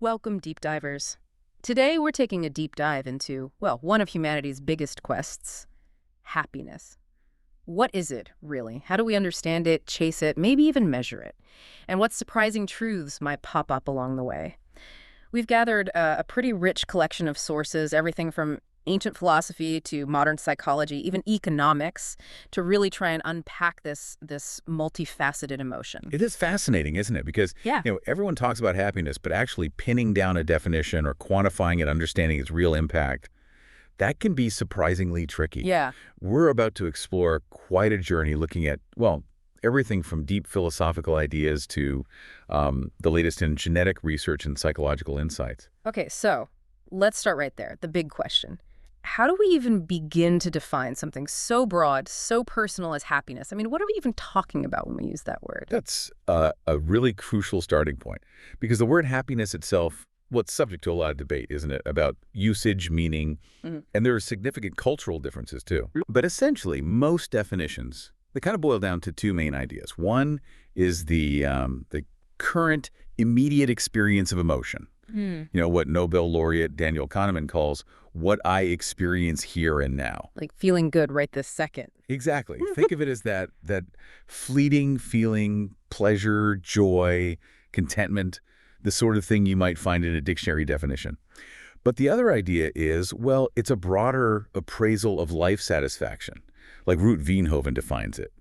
Welcome, deep divers. Today we're taking a deep dive into, well, one of humanity's biggest quests, happiness. What is it, really? How do we understand it, chase it, maybe even measure it? And what surprising truths might pop up along the way? We've gathered a pretty rich collection of sources, everything from ancient philosophy to modern psychology, even economics, to really try and unpack this multifaceted emotion. It is fascinating, isn't it? Because Yeah. everyone talks about happiness, but actually pinning down a definition or quantifying it, understanding its real impact, that can be surprisingly tricky. Yeah. We're about to explore quite a journey looking at, well, everything from deep philosophical ideas to the latest in genetic research and psychological insights. Okay, so let's start right there. The big question. How do we even begin to define something so broad, so personal as happiness? I mean, what are we even talking about when we use that word? That's a really crucial starting point because the word happiness itself, well, it's subject to a lot of debate, isn't it, about usage, meaning, and there are significant cultural differences too. But essentially, most definitions, they kind of boil down to two main ideas. One is the current immediate experience of emotion. What Nobel laureate Daniel Kahneman calls what I experience here and now. Like feeling good right this second. Exactly. Think of it as that fleeting feeling, pleasure, joy, contentment, the sort of thing you might find in a dictionary definition. But the other idea is, well, it's a broader appraisal of life satisfaction, like Ruth Veenhoven defines it.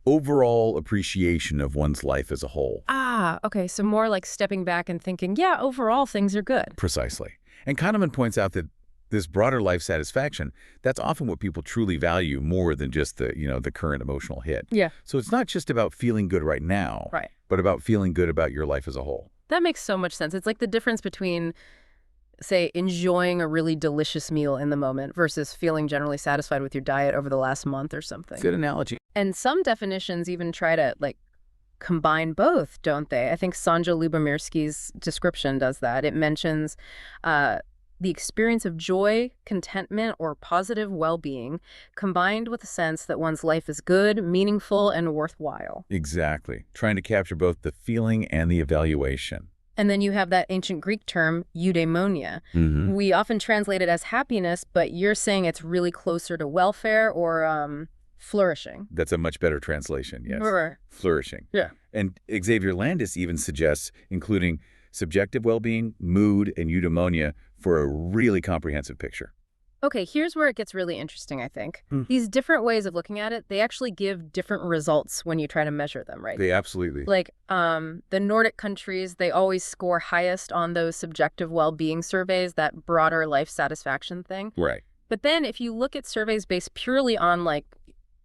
Overall appreciation of one's life as a whole. Ah, okay, so more like stepping back and thinking, yeah, overall things are good. Precisely. And Kahneman points out that this broader life satisfaction, that's often what people truly value more than just the current emotional hit. Yeah. So it's not just about feeling good right now, Right. but about feeling good about your life as a whole. That makes so much sense. It's like the difference between, say, enjoying a really delicious meal in the moment versus feeling generally satisfied with your diet over the last month or something. Good analogy. And some definitions even try to, combine both, don't they? I think Sanja Lubomirski's description does that. It mentions the experience of joy, contentment, or positive well-being combined with a sense that one's life is good, meaningful, and worthwhile. Exactly. Trying to capture both the feeling and the evaluation. And then you have that ancient Greek term, eudaimonia. We often translate it as happiness, but you're saying it's really closer to welfare or flourishing. That's a much better translation, yes. Right. Flourishing. Yeah. And Xavier Landis even suggests including subjective well-being, mood, and eudaimonia for a really comprehensive picture. Okay, here's where it gets really interesting, I think. These different ways of looking at it, they actually give different results when you try to measure them, right? They absolutely. Like the Nordic countries, they always score highest on those subjective well-being surveys, that broader life satisfaction thing. Right. But then if you look at surveys based purely on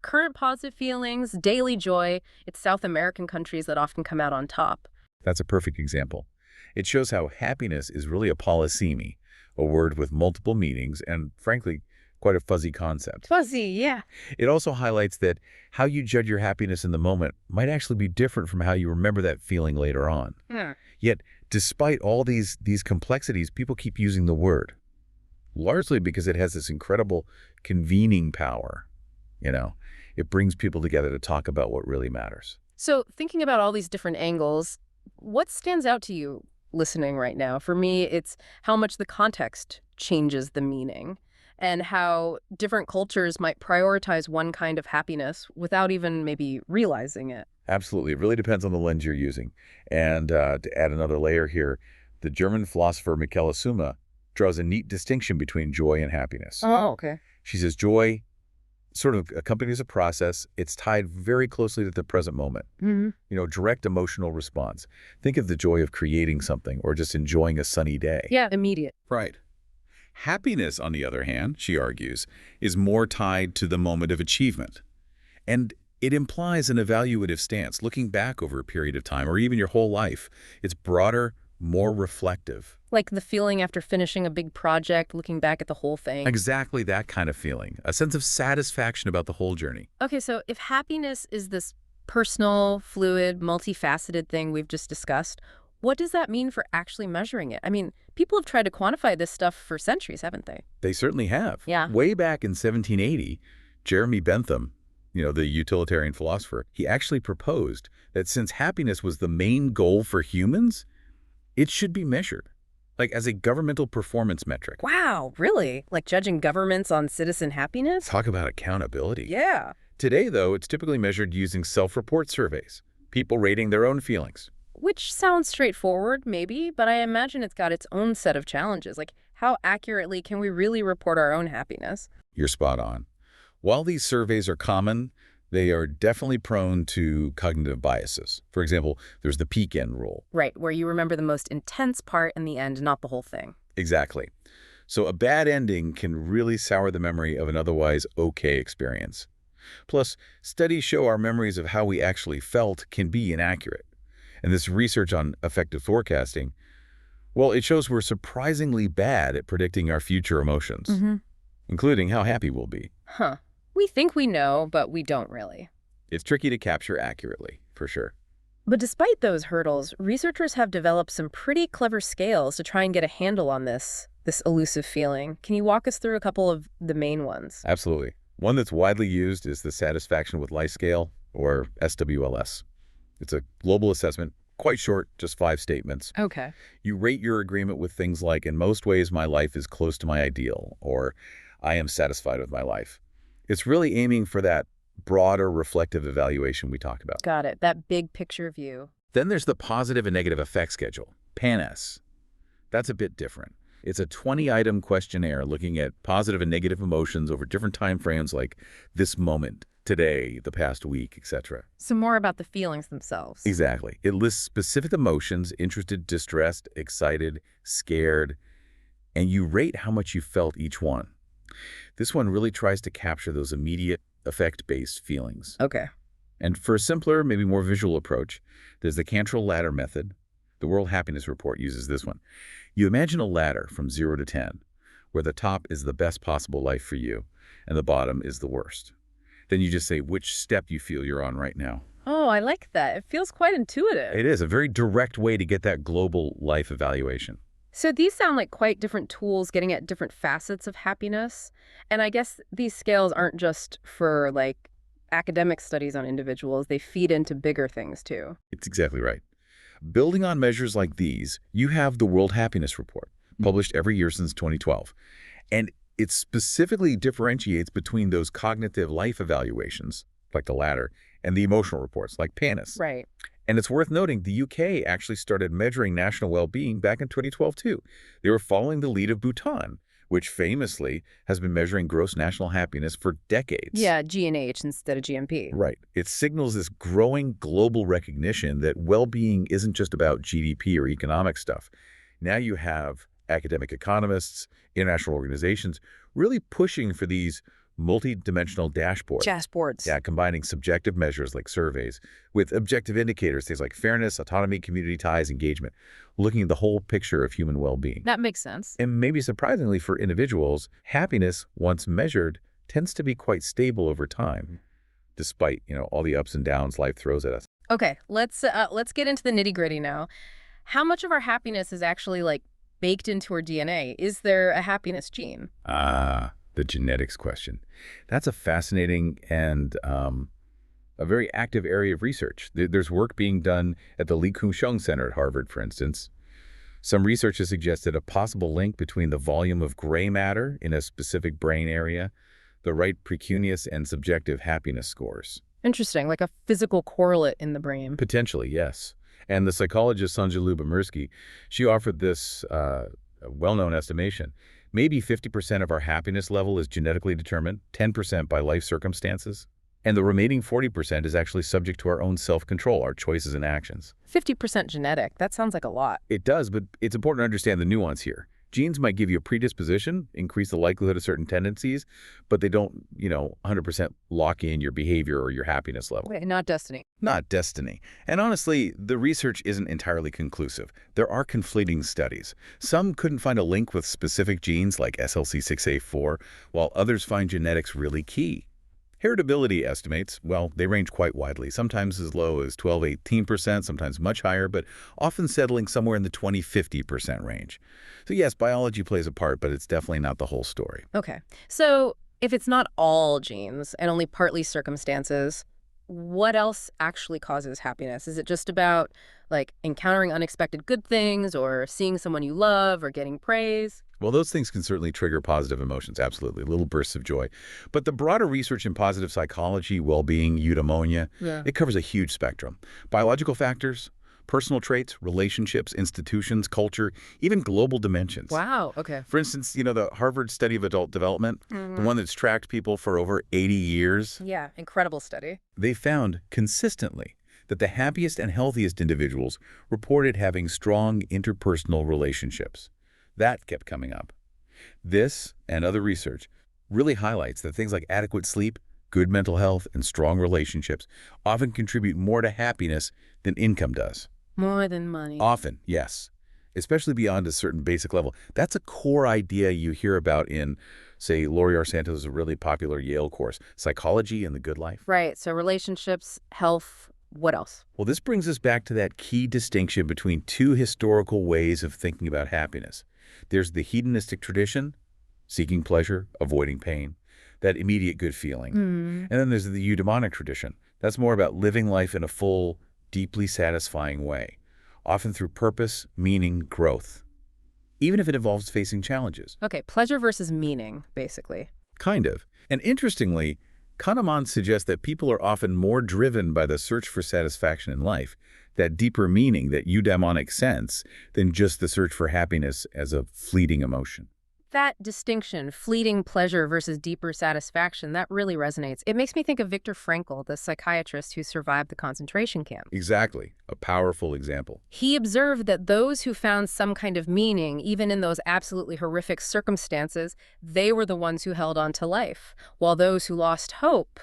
current positive feelings, daily joy, it's South American countries that often come out on top. That's a perfect example. It shows how happiness is really a polysemy, a word with multiple meanings and, frankly, quite a fuzzy concept. Fuzzy, yeah. It also highlights that how you judge your happiness in the moment might actually be different from how you remember that feeling later on. Yet, despite all these complexities, people keep using the word, largely because it has this incredible convening power. It brings people together to talk about what really matters. So thinking about all these different angles, what stands out to you listening right now? For me, it's how much the context changes the meaning and how different cultures might prioritize one kind of happiness without even maybe realizing it. Absolutely. It really depends on the lens you're using. And to add another layer here, the German philosopher Michaela Summa draws a neat distinction between joy and happiness. Oh, okay. She says joy sort of accompanies a process. It's tied very closely to the present moment. Direct emotional response. Think of the joy of creating something or just enjoying a sunny day. Yeah, immediate. Right. Happiness, on the other hand, she argues, is more tied to the moment of achievement. And it implies an evaluative stance, looking back over a period of time or even your whole life. It's broader, more reflective. Like the feeling after finishing a big project, looking back at the whole thing. Exactly that kind of feeling, a sense of satisfaction about the whole journey. Okay, so if happiness is this personal, fluid, multifaceted thing we've just discussed, what does that mean for actually measuring it? I mean, people have tried to quantify this stuff for centuries, haven't they? They certainly have. Yeah. Way back in 1780, Jeremy Bentham, the utilitarian philosopher, he actually proposed that since happiness was the main goal for humans, it should be measured. like as a governmental performance metric. Wow, really? Like judging governments on citizen happiness? Talk about accountability. Yeah. Today, though, it's typically measured using self-report surveys, people rating their own feelings. Which sounds straightforward, maybe, but I imagine it's got its own set of challenges. Like, how accurately can we really report our own happiness? You're spot on. While these surveys are common, they are definitely prone to cognitive biases. For example, there's the peak end rule. Right, where you remember the most intense part in the end, not the whole thing. Exactly. So a bad ending can really sour the memory of an otherwise okay experience. Plus, studies show our memories of how we actually felt can be inaccurate. And this research on affective forecasting, well, it shows we're surprisingly bad at predicting our future emotions, including how happy we'll be. Huh. We think we know, but we don't really. It's tricky to capture accurately, for sure. But despite those hurdles, researchers have developed some pretty clever scales to try and get a handle on this elusive feeling. Can you walk us through a couple of the main ones? Absolutely. One that's widely used is the Satisfaction with Life Scale, or SWLS. It's a global assessment, quite short, just 5 statements. Okay. You rate your agreement with things like, in most ways, my life is close to my ideal, or I am satisfied with my life. It's really aiming for that broader reflective evaluation we talked about. Got it. That big picture view. Then there's the Positive and Negative Effect Schedule, PANS. That's a bit different. It's a 20-item questionnaire looking at positive and negative emotions over different time frames like this moment, today, the past week, etc. So more about the feelings themselves. Exactly. It lists specific emotions, interested, distressed, excited, scared, and you rate how much you felt each one. This one really tries to capture those immediate, effect-based feelings. Okay. And for a simpler, maybe more visual approach, there's the Cantrell ladder method. The World Happiness Report uses this one. You imagine a ladder from 0 to 10, where the top is the best possible life for you, and the bottom is the worst. Then you just say which step you feel you're on right now. Oh, I like that. It feels quite intuitive. It is a very direct way to get that global life evaluation. So these sound like quite different tools getting at different facets of happiness. And I guess these scales aren't just for, like, academic studies on individuals. They feed into bigger things, too. It's exactly right. Building on measures like these, you have the World Happiness Report, published every year since 2012. And it specifically differentiates between those cognitive life evaluations, like the ladder, and the emotional reports, like PANAS. Right. And it's worth noting the UK actually started measuring national well-being back in 2012, too. They were following the lead of Bhutan, which famously has been measuring gross national happiness for decades. Yeah, G&H instead of GMP. Right. It signals this growing global recognition that well-being isn't just about GDP or economic stuff. Now you have academic economists, international organizations really pushing for these multi-dimensional dashboards. Yeah, combining subjective measures like surveys with objective indicators, things like fairness, autonomy, community ties, engagement, looking at the whole picture of human well-being. That makes sense. And maybe surprisingly for individuals, happiness, once measured, tends to be quite stable over time, despite, all the ups and downs life throws at us. Okay, let's get into the nitty-gritty now. How much of our happiness is actually, like, baked into our DNA? Is there a happiness gene? The genetics question. That's a fascinating and a very active area of research. There's work being done at the Li Kusheng Center at Harvard, for instance. Some research has suggested a possible link between the volume of gray matter in a specific brain area, the right precuneus and subjective happiness scores. Interesting, like a physical correlate in the brain. Potentially, yes. And the psychologist Sonja Lyubomirsky, she offered this well-known estimation. Maybe 50% of our happiness level is genetically determined, 10% by life circumstances, and the remaining 40% is actually subject to our own self-control, our choices and actions. 50% genetic, that sounds like a lot. It does, but it's important to understand the nuance here. Genes might give you a predisposition, increase the likelihood of certain tendencies, but they don't, 100% lock in your behavior or your happiness level. Wait, not destiny. Not destiny. And honestly, the research isn't entirely conclusive. There are conflating studies. Some couldn't find a link with specific genes like SLC6A4, while others find genetics really key. Heritability estimates, well, they range quite widely, sometimes as low as 12–18%, sometimes much higher, but often settling somewhere in the 20–50% range. So yes, biology plays a part, but it's definitely not the whole story. Okay. So if it's not all genes and only partly circumstances, what else actually causes happiness? Is it just about, like, encountering unexpected good things or seeing someone you love or getting praise? Well, those things can certainly trigger positive emotions, absolutely, little bursts of joy. But the broader research in positive psychology, well-being, eudaimonia, Yeah. it covers a huge spectrum. Biological factors, personal traits, relationships, institutions, culture, even global dimensions. Wow, okay. For instance, the Harvard study of adult development, the one that's tracked people for over 80 years, Yeah, incredible study. they found consistently that the happiest and healthiest individuals reported having strong interpersonal relationships. That kept coming up. This and other research really highlights that things like adequate sleep, good mental health, and strong relationships often contribute more to happiness than income does. More than money. Often, yes, especially beyond a certain basic level. That's a core idea you hear about in, say, Laurie R. Santos' really popular Yale course, Psychology and the Good Life. Right, so relationships, health, what else? Well, this brings us back to that key distinction between two historical ways of thinking about happiness. There's the hedonistic tradition, seeking pleasure, avoiding pain, that immediate good feeling. And then there's the eudaimonic tradition. That's more about living life in a full, deeply satisfying way, often through purpose, meaning, growth, even if it involves facing challenges. Okay, pleasure versus meaning, basically. Kind of. And interestingly, Kahneman suggests that people are often more driven by the search for satisfaction in life, that deeper meaning, that eudaimonic sense, than just the search for happiness as a fleeting emotion. That distinction, fleeting pleasure versus deeper satisfaction, that really resonates. It makes me think of Viktor Frankl, the psychiatrist who survived the concentration camp. Exactly. A powerful example. He observed that those who found some kind of meaning, even in those absolutely horrific circumstances, they were the ones who held on to life, while those who lost hope,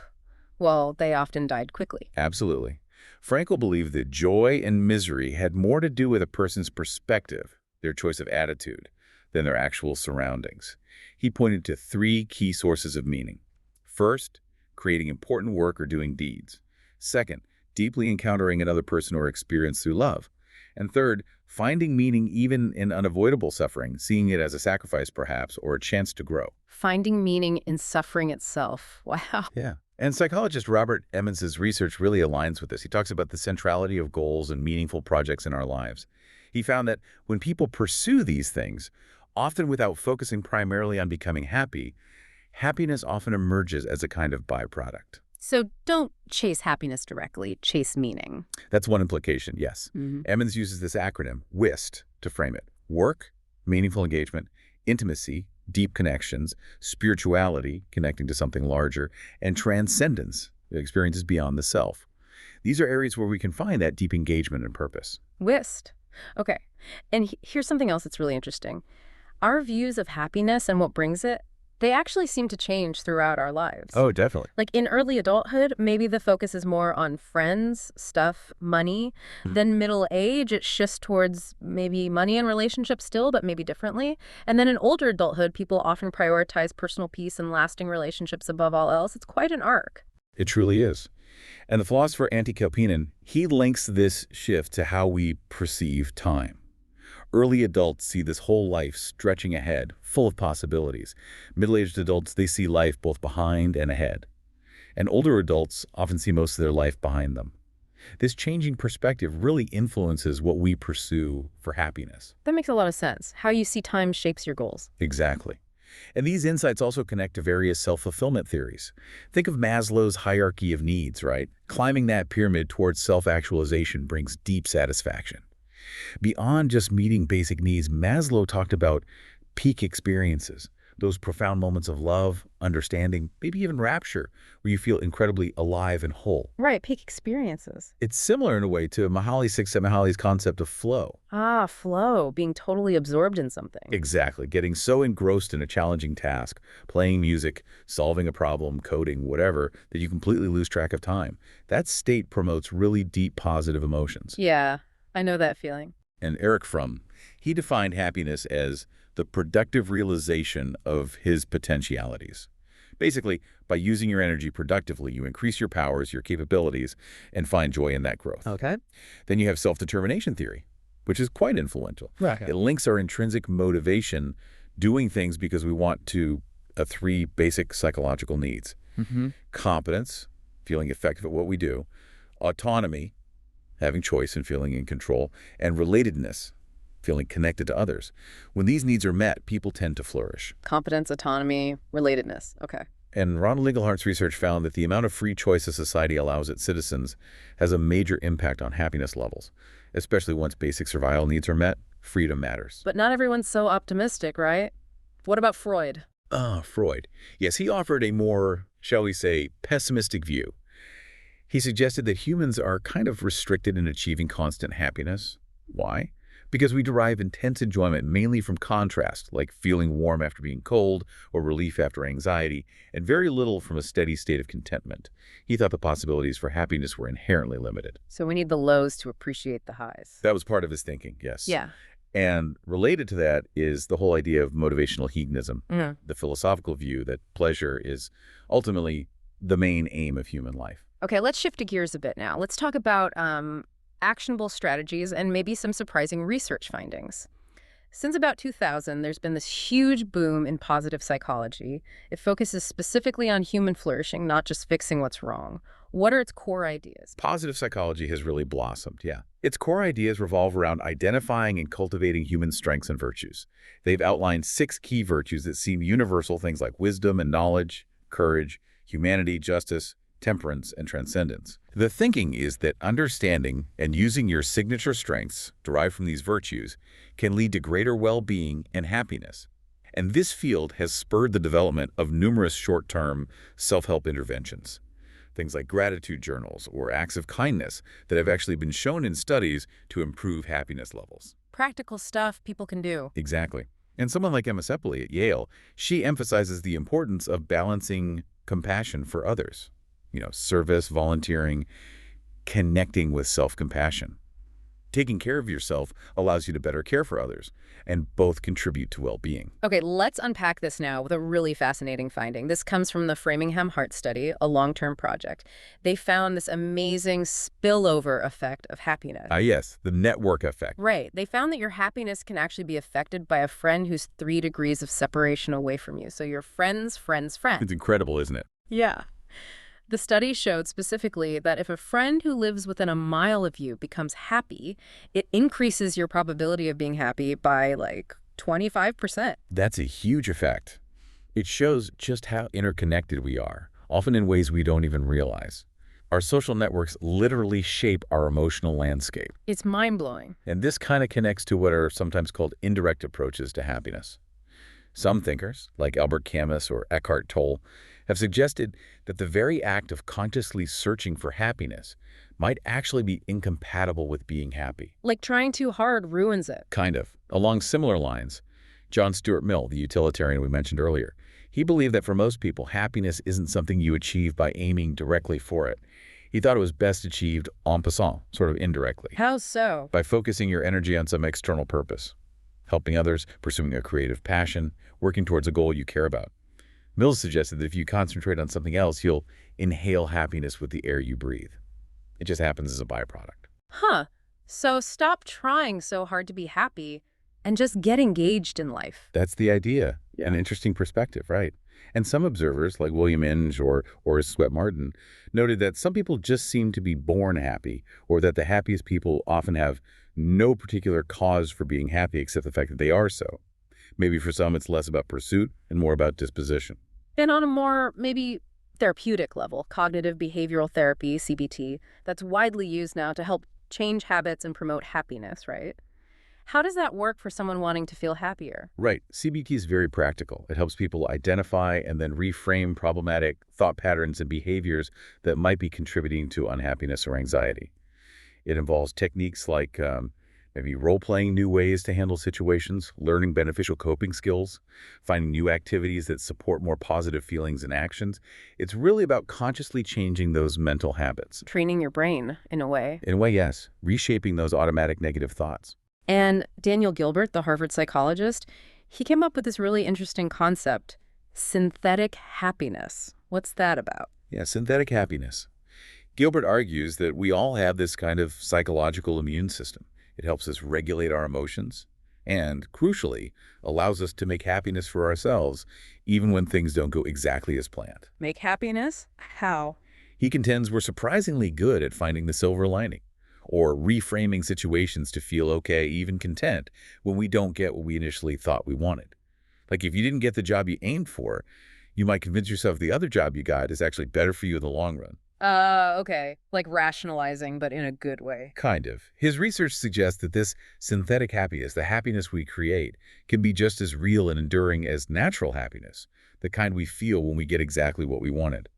well, they often died quickly. Absolutely. Frankl believed that joy and misery had more to do with a person's perspective, their choice of attitude, than their actual surroundings. He pointed to three key sources of meaning. First, creating important work or doing deeds. Second, deeply encountering another person or experience through love. And third, finding meaning even in unavoidable suffering, seeing it as a sacrifice perhaps, or a chance to grow. Finding meaning in suffering itself. Wow. Yeah. And psychologist Robert Emmons's research really aligns with this. He talks about the centrality of goals and meaningful projects in our lives. He found that when people pursue these things, often without focusing primarily on becoming happy, happiness often emerges as a kind of byproduct. So don't chase happiness directly, chase meaning. That's one implication, yes. Emmons uses this acronym, WIST, to frame it. Work, meaningful engagement, intimacy, deep connections, spirituality, connecting to something larger, and transcendence, experiences beyond the self. These are areas where we can find that deep engagement and purpose. WIST. Okay. And here's something else that's really interesting. Our views of happiness and what brings it, they actually seem to change throughout our lives. Oh, definitely. Like in early adulthood, maybe the focus is more on friends, stuff, money. Then middle age, it shifts towards maybe money and relationships still, but maybe differently. And then in older adulthood, people often prioritize personal peace and lasting relationships above all else. It's quite an arc. It truly is. And the philosopher Antti Kauppinen, he links this shift to how we perceive time. Early adults see this whole life stretching ahead, full of possibilities. Middle-aged adults, they see life both behind and ahead. And older adults often see most of their life behind them. This changing perspective really influences what we pursue for happiness. That makes a lot of sense. How you see time shapes your goals. Exactly. And these insights also connect to various self-fulfillment theories. Think of Maslow's hierarchy of needs, right? Climbing that pyramid towards self-actualization brings deep satisfaction. Beyond just meeting basic needs, Maslow talked about peak experiences, those profound moments of love, understanding, maybe even rapture, where you feel incredibly alive and whole. Right, peak experiences. It's similar in a way to Mihaly Csikszentmihalyi's concept of flow. Ah, flow, being totally absorbed in something. Exactly, getting so engrossed in a challenging task, playing music, solving a problem, coding, whatever, that you completely lose track of time. That state promotes really deep positive emotions. Yeah, I know that feeling. And Eric Fromm, he defined happiness as the productive realization of his potentialities. Basically, by using your energy productively, you increase your powers, your capabilities, and find joy in that growth. Okay. Then you have self-determination theory, which is quite influential. Right. It links our intrinsic motivation, doing things because we want to, three basic psychological needs. Competence, feeling effective at what we do, autonomy, having choice and feeling in control, and relatedness, feeling connected to others. When these needs are met, people tend to flourish. Competence, autonomy, relatedness. Okay. And Ronald Inglehart's research found that the amount of free choice a society allows its citizens has a major impact on happiness levels, especially once basic survival needs are met. Freedom matters. But not everyone's so optimistic, right? What about Freud? Freud. Yes, he offered a more, shall we say, pessimistic view. He suggested that humans are kind of restricted in achieving constant happiness. Why? Because we derive intense enjoyment mainly from contrast, like feeling warm after being cold or relief after anxiety, and very little from a steady state of contentment. He thought the possibilities for happiness were inherently limited. So we need the lows to appreciate the highs. That was part of his thinking, yes. Yeah. And related to that is the whole idea of motivational hedonism, the philosophical view that pleasure is ultimately the main aim of human life. Okay, let's shift gears a bit now. Let's talk about actionable strategies and maybe some surprising research findings. Since about 2000, there's been this huge boom in positive psychology. It focuses specifically on human flourishing, not just fixing what's wrong. What are its core ideas? Positive psychology has really blossomed, yeah. Its core ideas revolve around identifying and cultivating human strengths and virtues. They've outlined 6 key virtues that seem universal, things like wisdom and knowledge, courage, humanity, justice, temperance, and transcendence. The thinking is that understanding and using your signature strengths derived from these virtues can lead to greater well-being and happiness. And this field has spurred the development of numerous short-term self-help interventions, things like gratitude journals or acts of kindness that have actually been shown in studies to improve happiness levels. Practical stuff people can do. Exactly. And someone like Emma Sepoli at Yale, she emphasizes the importance of balancing compassion for others. Service, volunteering, connecting with self-compassion. Taking care of yourself allows you to better care for others, and both contribute to well-being. Okay, let's unpack this now with a really fascinating finding. This comes from the Framingham Heart Study, a long-term project. They found this amazing spillover effect of happiness. Yes, the network effect. Right. They found that your happiness can actually be affected by a friend who's 3 degrees of separation away from you. So your friend's friend's friend. It's incredible, isn't it? Yeah. The study showed specifically that if a friend who lives within a mile of you becomes happy, it increases your probability of being happy by like 25%. That's a huge effect. It shows just how interconnected we are, often in ways we don't even realize. Our social networks literally shape our emotional landscape. It's mind-blowing. And this kind of connects to what are sometimes called indirect approaches to happiness. Some thinkers, like Albert Camus or Eckhart Tolle, have suggested that the very act of consciously searching for happiness might actually be incompatible with being happy. Like trying too hard ruins it. Kind of. Along similar lines, John Stuart Mill, the utilitarian we mentioned earlier, he believed that for most people, happiness isn't something you achieve by aiming directly for it. He thought it was best achieved en passant, sort of indirectly. How so? By focusing your energy on some external purpose, helping others, pursuing a creative passion, working towards a goal you care about. Mills suggested that if you concentrate on something else, you'll inhale happiness with the air you breathe. It just happens as a byproduct. Huh. So stop trying so hard to be happy and just get engaged in life. That's the idea. Yeah. An interesting perspective, right? And some observers, like William Inge or Swett Martin, noted that some people just seem to be born happy, or that the happiest people often have no particular cause for being happy except the fact that they are so. Maybe for some it's less about pursuit and more about disposition. And on a more, maybe, therapeutic level, cognitive behavioral therapy, CBT, that's widely used now to help change habits and promote happiness, right? How does that work for someone wanting to feel happier? Right. CBT is very practical. It helps people identify and then reframe problematic thought patterns and behaviors that might be contributing to unhappiness or anxiety. It involves techniques like maybe role-playing new ways to handle situations, learning beneficial coping skills, finding new activities that support more positive feelings and actions. It's really about consciously changing those mental habits. Training your brain, in a way. In a way, yes. Reshaping those automatic negative thoughts. And Daniel Gilbert, the Harvard psychologist, he came up with this really interesting concept, synthetic happiness. What's that about? Yeah, synthetic happiness. Gilbert argues that we all have this kind of psychological immune system. It helps us regulate our emotions and, crucially, allows us to make happiness for ourselves even when things don't go exactly as planned. Make happiness? How? He contends we're surprisingly good at finding the silver lining, or reframing situations to feel okay, even content, when we don't get what we initially thought we wanted. Like if you didn't get the job you aimed for, you might convince yourself the other job you got is actually better for you in the long run. Okay. Like rationalizing, but in a good way. Kind of. His research suggests that this synthetic happiness, the happiness we create, can be just as real and enduring as natural happiness, the kind we feel when we get exactly what we wanted.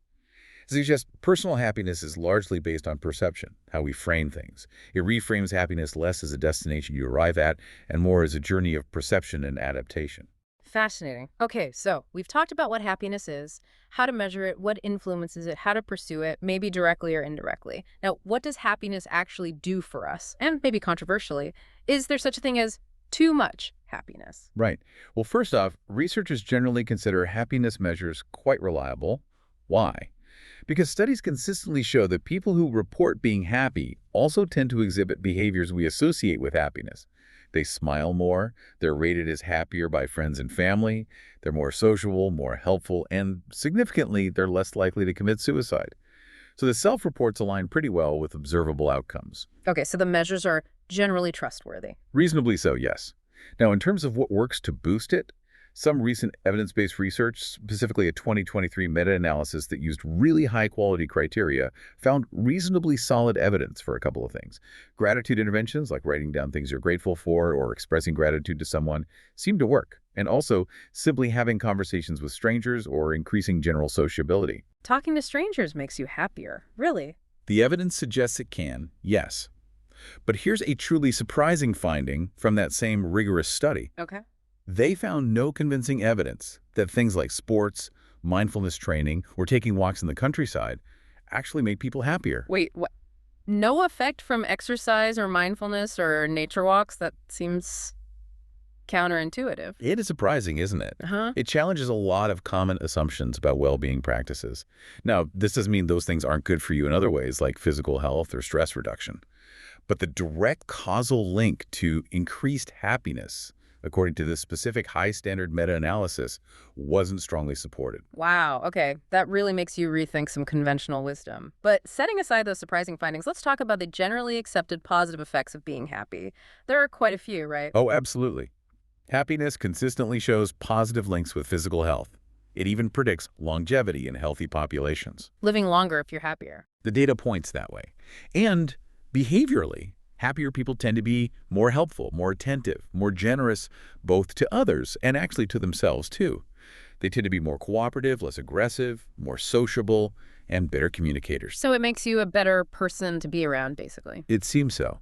It suggests personal happiness is largely based on perception, how we frame things. It reframes happiness less as a destination you arrive at and more as a journey of perception and adaptation. Fascinating. Okay, so we've talked about what happiness is, how to measure it, what influences it, how to pursue it, maybe directly or indirectly. Now, what does happiness actually do for us? And maybe controversially, is there such a thing as too much happiness? Right. Well, first off, researchers generally consider happiness measures quite reliable. Why? Because studies consistently show that people who report being happy also tend to exhibit behaviors we associate with happiness. They smile more, they're rated as happier by friends and family, they're more sociable, more helpful, and significantly, they're less likely to commit suicide. So the self-reports align pretty well with observable outcomes. Okay, so the measures are generally trustworthy. Reasonably so, yes. Now, in terms of what works to boost it, some recent evidence-based research, specifically a 2023 meta-analysis that used really high-quality criteria, found reasonably solid evidence for a couple of things. Gratitude interventions, like writing down things you're grateful for or expressing gratitude to someone, seem to work. And also, simply having conversations with strangers or increasing general sociability. Talking to strangers makes you happier. Really? The evidence suggests it can, yes. But here's a truly surprising finding from that same rigorous study. Okay. They found no convincing evidence that things like sports, mindfulness training, or taking walks in the countryside actually made people happier. Wait, what? No effect from exercise or mindfulness or nature walks? That seems counterintuitive. It is surprising, isn't it? Huh? It challenges a lot of common assumptions about well-being practices. Now, this doesn't mean those things aren't good for you in other ways, like physical health or stress reduction. But the direct causal link to increased happiness, according to this specific high-standard meta-analysis, wasn't strongly supported. Wow, okay. That really makes you rethink some conventional wisdom. But setting aside those surprising findings, let's talk about the generally accepted positive effects of being happy. There are quite a few, right? Oh, absolutely. Happiness consistently shows positive links with physical health. It even predicts longevity in healthy populations. Living longer if you're happier. The data points that way. And behaviorally, happier people tend to be more helpful, more attentive, more generous, both to others and actually to themselves, too. They tend to be more cooperative, less aggressive, more sociable, and better communicators. So it makes you a better person to be around, basically. It seems so.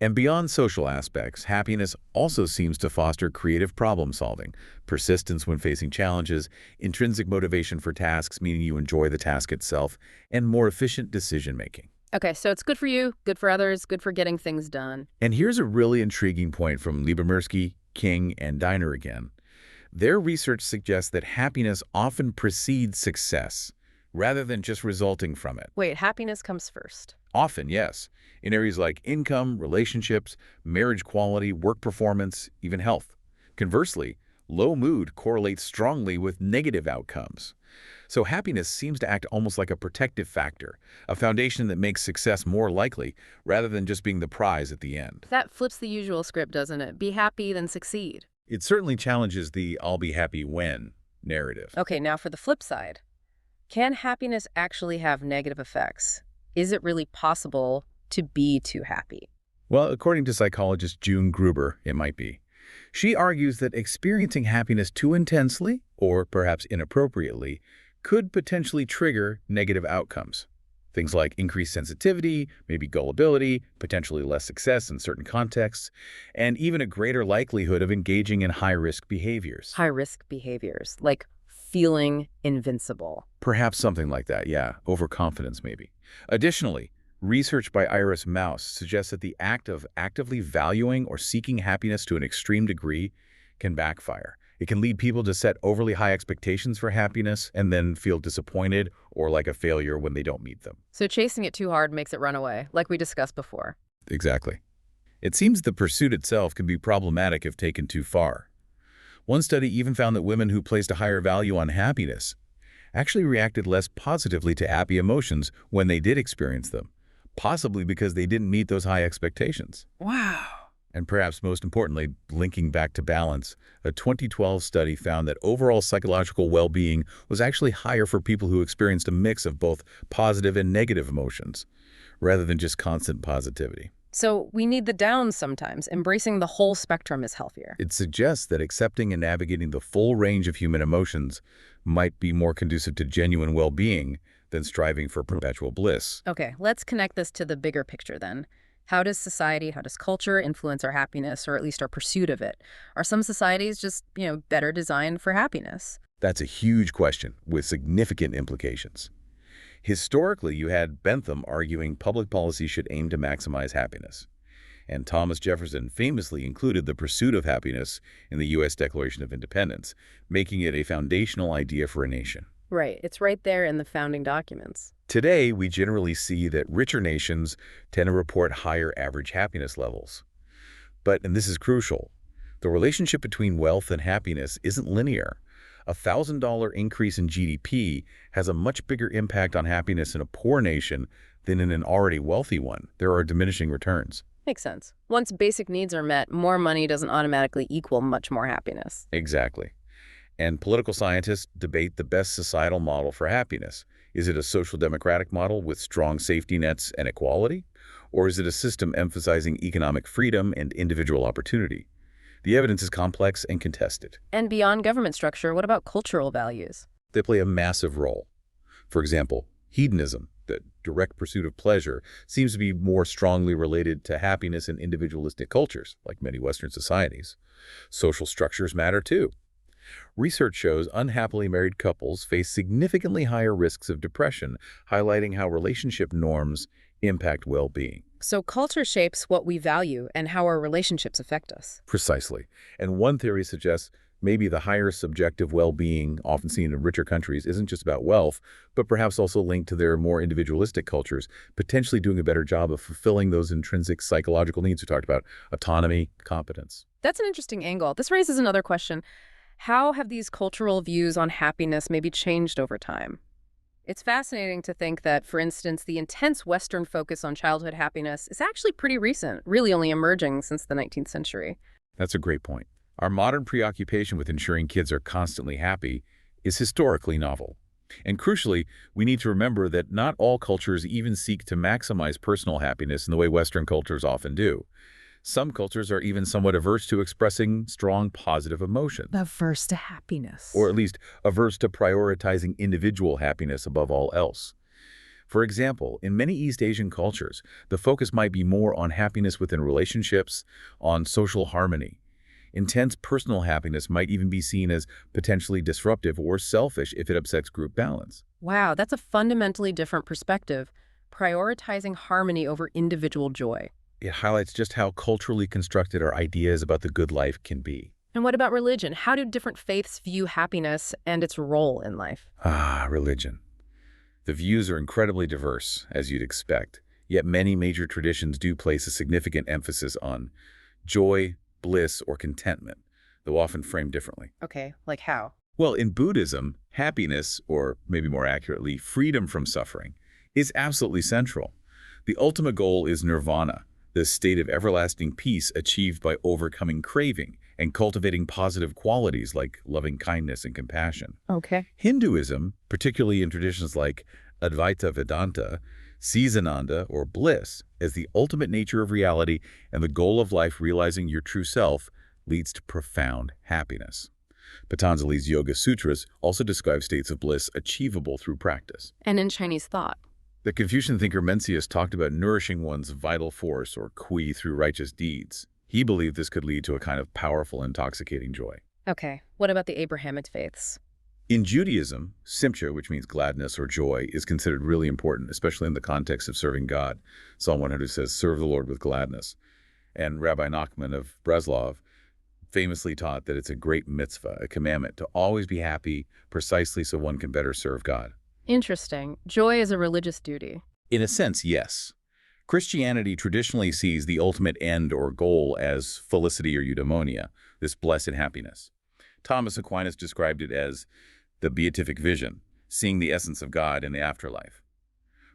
And beyond social aspects, happiness also seems to foster creative problem-solving, persistence when facing challenges, intrinsic motivation for tasks, meaning you enjoy the task itself, and more efficient decision-making. Okay, so it's good for you, good for others, good for getting things done. And here's a really intriguing point from Liebermersky, King, and Diner again. Their research suggests that happiness often precedes success, rather than just resulting from it. Wait, happiness comes first. Often, yes, in areas like income, relationships, marriage quality, work performance, even health. Conversely, low mood correlates strongly with negative outcomes. So happiness seems to act almost like a protective factor, a foundation that makes success more likely, rather than just being the prize at the end. That flips the usual script, doesn't it? Be happy, then succeed. It certainly challenges the "I'll be happy when" narrative. Okay, now for the flip side. Can happiness actually have negative effects? Is it really possible to be too happy? Well, according to psychologist June Gruber, it might be. She argues that experiencing happiness too intensely, or perhaps inappropriately, could potentially trigger negative outcomes. Things like increased sensitivity, maybe gullibility, potentially less success in certain contexts, and even a greater likelihood of engaging in high-risk behaviors. High-risk behaviors, like feeling invincible. Perhaps something like that, yeah. Overconfidence, maybe. Additionally, research by Iris Mouse suggests that the act of actively valuing or seeking happiness to an extreme degree can backfire. It can lead people to set overly high expectations for happiness and then feel disappointed or like a failure when they don't meet them. So chasing it too hard makes it run away, like we discussed before. Exactly. It seems the pursuit itself can be problematic if taken too far. One study even found that women who placed a higher value on happiness actually reacted less positively to happy emotions when they did experience them, possibly because they didn't meet those high expectations. Wow. And perhaps most importantly, linking back to balance, a 2012 study found that overall psychological well-being was actually higher for people who experienced a mix of both positive and negative emotions, rather than just constant positivity. So we need the downs sometimes. Embracing the whole spectrum is healthier. It suggests that accepting and navigating the full range of human emotions might be more conducive to genuine well-being than striving for perpetual bliss. Okay, let's connect this to the bigger picture then. How does society, how does culture influence our happiness, or at least our pursuit of it? Are some societies just, better designed for happiness? That's a huge question with significant implications. Historically, you had Bentham arguing public policy should aim to maximize happiness. And Thomas Jefferson famously included the pursuit of happiness in the U.S. Declaration of Independence, making it a foundational idea for a nation. Right, it's right there in the founding documents. Today, we generally see that richer nations tend to report higher average happiness levels. But, and this is crucial, the relationship between wealth and happiness isn't linear. A $1,000 increase in GDP has a much bigger impact on happiness in a poor nation than in an already wealthy one. There are diminishing returns. Makes sense. Once basic needs are met, more money doesn't automatically equal much more happiness. Exactly. And political scientists debate the best societal model for happiness. Is it a social democratic model with strong safety nets and equality? Or is it a system emphasizing economic freedom and individual opportunity? The evidence is complex and contested. And beyond government structure, what about cultural values? They play a massive role. For example, hedonism, the direct pursuit of pleasure, seems to be more strongly related to happiness in individualistic cultures, like many Western societies. Social structures matter too. Research shows unhappily married couples face significantly higher risks of depression, highlighting how relationship norms impact well-being. So culture shapes what we value and how our relationships affect us. Precisely. And one theory suggests maybe the higher subjective well-being often seen in richer countries isn't just about wealth, but perhaps also linked to their more individualistic cultures, potentially doing a better job of fulfilling those intrinsic psychological needs we talked about: autonomy, competence. That's an interesting angle. This raises another question. How have these cultural views on happiness maybe changed over time? It's fascinating to think that, for instance, the intense Western focus on childhood happiness is actually pretty recent, really only emerging since the 19th century. That's a great point. Our modern preoccupation with ensuring kids are constantly happy is historically novel. And crucially, we need to remember that not all cultures even seek to maximize personal happiness in the way Western cultures often do. Some cultures are even somewhat averse to expressing strong positive emotions. Averse to happiness. Or at least averse to prioritizing individual happiness above all else. For example, in many East Asian cultures, the focus might be more on happiness within relationships, on social harmony. Intense personal happiness might even be seen as potentially disruptive or selfish if it upsets group balance. Wow, that's a fundamentally different perspective, prioritizing harmony over individual joy. It highlights just how culturally constructed our ideas about the good life can be. And what about religion? How do different faiths view happiness and its role in life? Religion. The views are incredibly diverse, as you'd expect, yet many major traditions do place a significant emphasis on joy, bliss, or contentment, though often framed differently. Okay, like how? Well, in Buddhism, happiness, or maybe more accurately, freedom from suffering, is absolutely central. The ultimate goal is nirvana, the state of everlasting peace achieved by overcoming craving and cultivating positive qualities like loving kindness and compassion. Okay. Hinduism, particularly in traditions like Advaita Vedanta, sees Ananda, or bliss, as the ultimate nature of reality and the goal of life. Realizing your true self leads to profound happiness. Patanjali's Yoga Sutras also describe states of bliss achievable through practice. And in Chinese thought? The Confucian thinker Mencius talked about nourishing one's vital force, or qi, through righteous deeds. He believed this could lead to a kind of powerful, intoxicating joy. Okay, what about the Abrahamic faiths? In Judaism, simcha, which means gladness or joy, is considered really important, especially in the context of serving God. Psalm 100 says, "Serve the Lord with gladness." And Rabbi Nachman of Breslov famously taught that it's a great mitzvah, a commandment, to always be happy precisely so one can better serve God. Interesting. Joy is a religious duty. In a sense, yes. Christianity traditionally sees the ultimate end or goal as felicity or eudaimonia, this blessed happiness. Thomas Aquinas described it as the beatific vision, seeing the essence of God in the afterlife.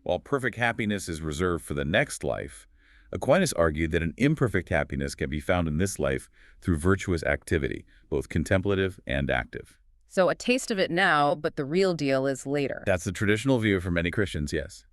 While perfect happiness is reserved for the next life, Aquinas argued that an imperfect happiness can be found in this life through virtuous activity, both contemplative and active. So a taste of it now, but the real deal is later. That's the traditional view for many Christians, yes.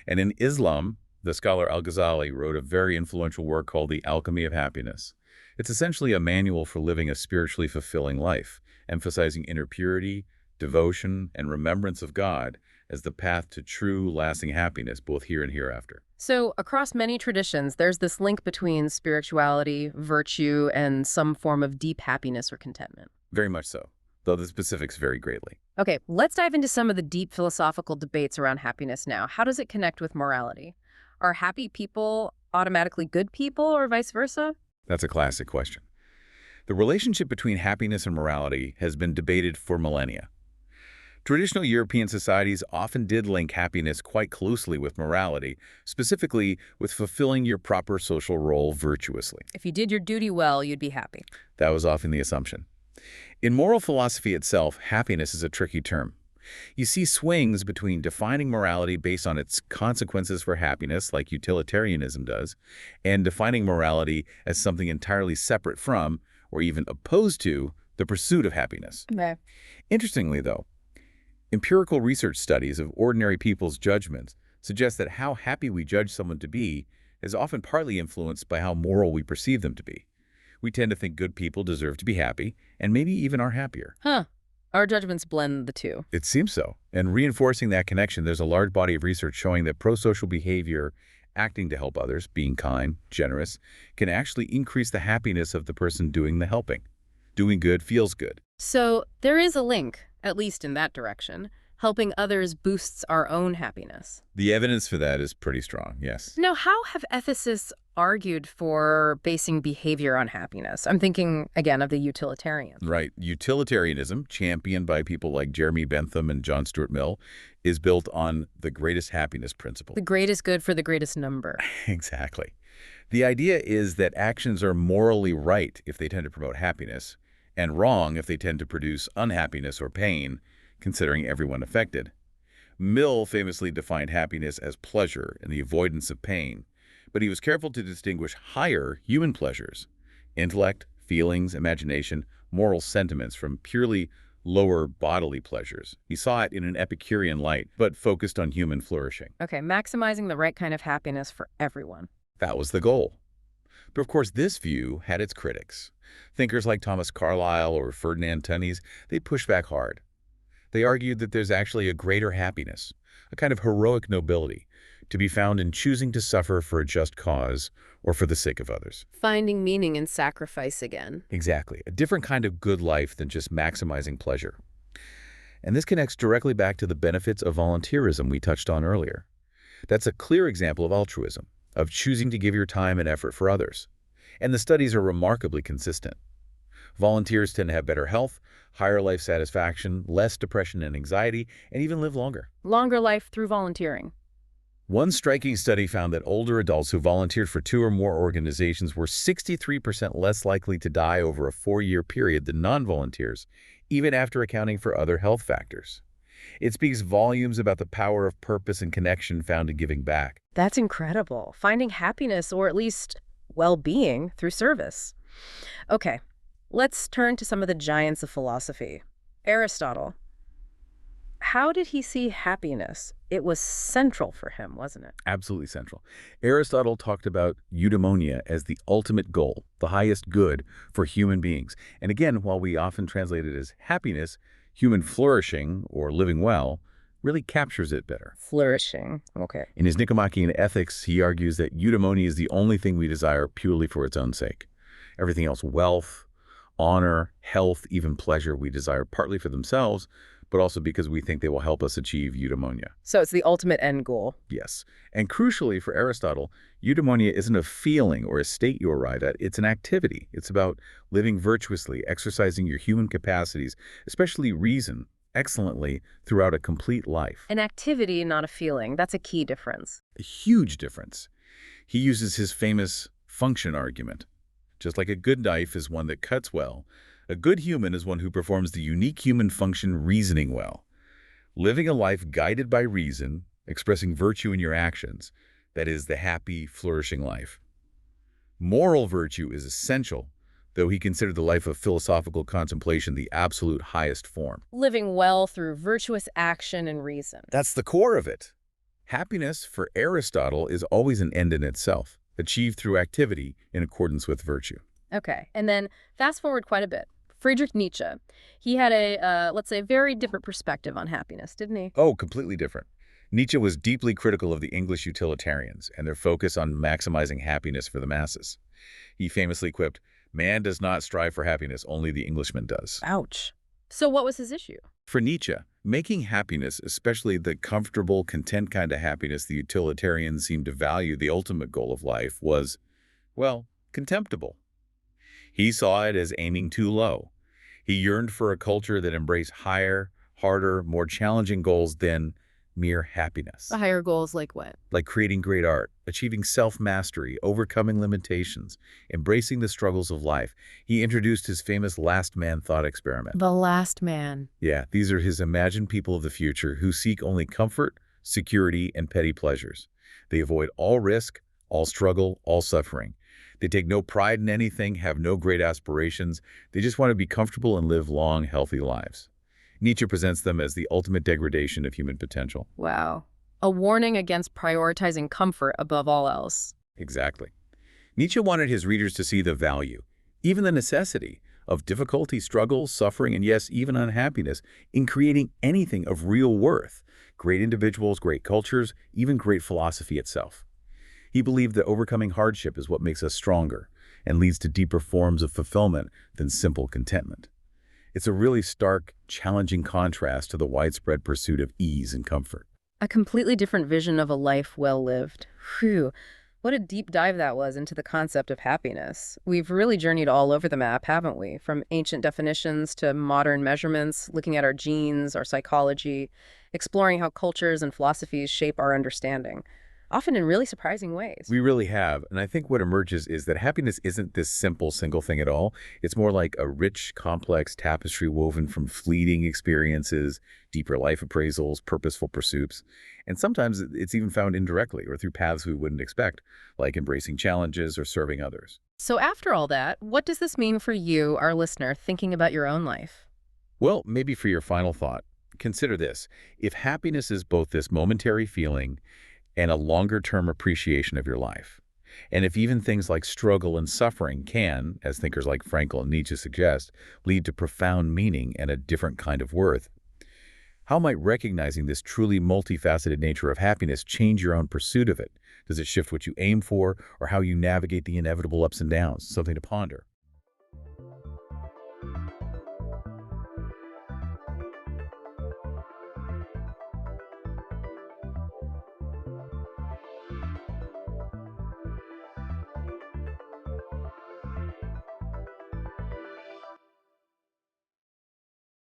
And in Islam, the scholar Al-Ghazali wrote a very influential work called The Alchemy of Happiness. It's essentially a manual for living a spiritually fulfilling life, emphasizing inner purity, devotion, and remembrance of God as the path to true, lasting happiness, both here and hereafter. So across many traditions, there's this link between spirituality, virtue, and some form of deep happiness or contentment. Very much so, though the specifics vary greatly. Okay, let's dive into some of the deep philosophical debates around happiness now. How does it connect with morality? Are happy people automatically good people or vice versa? That's a classic question. The relationship between happiness and morality has been debated for millennia. Traditional European societies often did link happiness quite closely with morality, specifically with fulfilling your proper social role virtuously. If you did your duty well, you'd be happy. That was often the assumption. In moral philosophy itself, happiness is a tricky term. You see swings between defining morality based on its consequences for happiness, like utilitarianism does, and defining morality as something entirely separate from, or even opposed to, the pursuit of happiness. Okay. Interestingly, though, empirical research studies of ordinary people's judgments suggest that how happy we judge someone to be is often partly influenced by how moral we perceive them to be. We tend to think good people deserve to be happy, and maybe even are happier. Huh. Our judgments blend the two. It seems so. And reinforcing that connection, there's a large body of research showing that prosocial behavior, acting to help others, being kind, generous, can actually increase the happiness of the person doing the helping. Doing good feels good. So there is a link, at least in that direction. Helping others boosts our own happiness. The evidence for that is pretty strong, yes. Now, how have ethicists argued for basing behavior on happiness? I'm thinking, again, of the utilitarians. Right. Utilitarianism, championed by people like Jeremy Bentham and John Stuart Mill, is built on the greatest happiness principle. The greatest good for the greatest number. Exactly. The idea is that actions are morally right if they tend to promote happiness, and wrong if they tend to produce unhappiness or pain, considering everyone affected. Mill famously defined happiness as pleasure and the avoidance of pain, but he was careful to distinguish higher human pleasures, intellect, feelings, imagination, moral sentiments, from purely lower bodily pleasures. He saw it in an Epicurean light, but focused on human flourishing. Okay, maximizing the right kind of happiness for everyone. That was the goal. But of course, this view had its critics. Thinkers like Thomas Carlyle or Ferdinand Tönnies, they pushed back hard. They argued that there's actually a greater happiness, a kind of heroic nobility, to be found in choosing to suffer for a just cause or for the sake of others. Finding meaning in sacrifice again. Exactly. A different kind of good life than just maximizing pleasure. And this connects directly back to the benefits of volunteerism we touched on earlier. That's a clear example of altruism, of choosing to give your time and effort for others. And the studies are remarkably consistent. Volunteers tend to have better health, higher life satisfaction, less depression and anxiety, and even live longer. Longer life through volunteering. One striking study found that older adults who volunteered for 2 or more organizations were 63% less likely to die over a 4-year period than non-volunteers, even after accounting for other health factors. It speaks volumes about the power of purpose and connection found in giving back. That's incredible. Finding happiness, or at least well-being, through service. Okay, let's turn to some of the giants of philosophy. Aristotle. How did he see happiness? It was central for him, wasn't it? Absolutely central. Aristotle talked about eudaimonia as the ultimate goal, the highest good for human beings. And again, while we often translate it as happiness, human flourishing, or living well, really captures it better. Flourishing, okay. In his Nicomachean Ethics, he argues that eudaimonia is the only thing we desire purely for its own sake. Everything else, wealth, honor, health, even pleasure, we desire partly for themselves, but also because we think they will help us achieve eudaimonia. So it's the ultimate end goal. Yes. And crucially for Aristotle, eudaimonia isn't a feeling or a state you arrive at. It's an activity. It's about living virtuously, exercising your human capacities, especially reason, excellently throughout a complete life. An activity, not a feeling. That's a key difference. A huge difference. He uses his famous function argument. Just like a good knife is one that cuts well, a good human is one who performs the unique human function reasoning well. Living a life guided by reason, expressing virtue in your actions, that is the happy, flourishing life. Moral virtue is essential, though he considered the life of philosophical contemplation the absolute highest form. Living well through virtuous action and reason. That's the core of it. Happiness, for Aristotle, is always an end in itself, achieved through activity in accordance with virtue. Okay, and then fast forward quite a bit. Friedrich Nietzsche, he had a, let's say, very different perspective on happiness, didn't he? Oh, completely different. Nietzsche was deeply critical of the English utilitarians and their focus on maximizing happiness for the masses. He famously quipped, "Man does not strive for happiness, only the Englishman does." Ouch. So what was his issue? For Nietzsche, making happiness, especially the comfortable, content kind of happiness the utilitarians seemed to value, the ultimate goal of life, was, well, contemptible. He saw it as aiming too low. He yearned for a culture that embraced higher, harder, more challenging goals than mere happiness. The higher goals like what? Like creating great art, achieving self-mastery, overcoming limitations, embracing the struggles of life. He introduced his famous last man thought experiment. The last man. Yeah, these are his imagined people of the future who seek only comfort, security, and petty pleasures. They avoid all risk, all struggle, all suffering. They take no pride in anything, have no great aspirations. They just want to be comfortable and live long, healthy lives. Nietzsche presents them as the ultimate degradation of human potential. Wow. A warning against prioritizing comfort above all else. Exactly. Nietzsche wanted his readers to see the value, even the necessity, of difficulty, struggle, suffering, and yes, even unhappiness in creating anything of real worth. Great individuals, great cultures, even great philosophy itself. He believed that overcoming hardship is what makes us stronger and leads to deeper forms of fulfillment than simple contentment. It's a really stark, challenging contrast to the widespread pursuit of ease and comfort. A completely different vision of a life well lived. Phew. What a deep dive that was into the concept of happiness. We've really journeyed all over the map, haven't we? From ancient definitions to modern measurements, looking at our genes, our psychology, exploring how cultures and philosophies shape our understanding, often in really surprising ways. We really have, and I think what emerges is that happiness isn't this simple single thing at all. It's more like a rich, complex tapestry woven from fleeting experiences, deeper life appraisals, purposeful pursuits, and sometimes it's even found indirectly or through paths we wouldn't expect, like embracing challenges or serving others. So after all that, what does this mean for you, our listener, thinking about your own life? Well, maybe for your final thought, consider this. If happiness is both this momentary feeling and a longer-term appreciation of your life, and if even things like struggle and suffering can, as thinkers like Frankl and Nietzsche suggest, lead to profound meaning and a different kind of worth, how might recognizing this truly multifaceted nature of happiness change your own pursuit of it? Does it shift what you aim for or how you navigate the inevitable ups and downs? Something to ponder.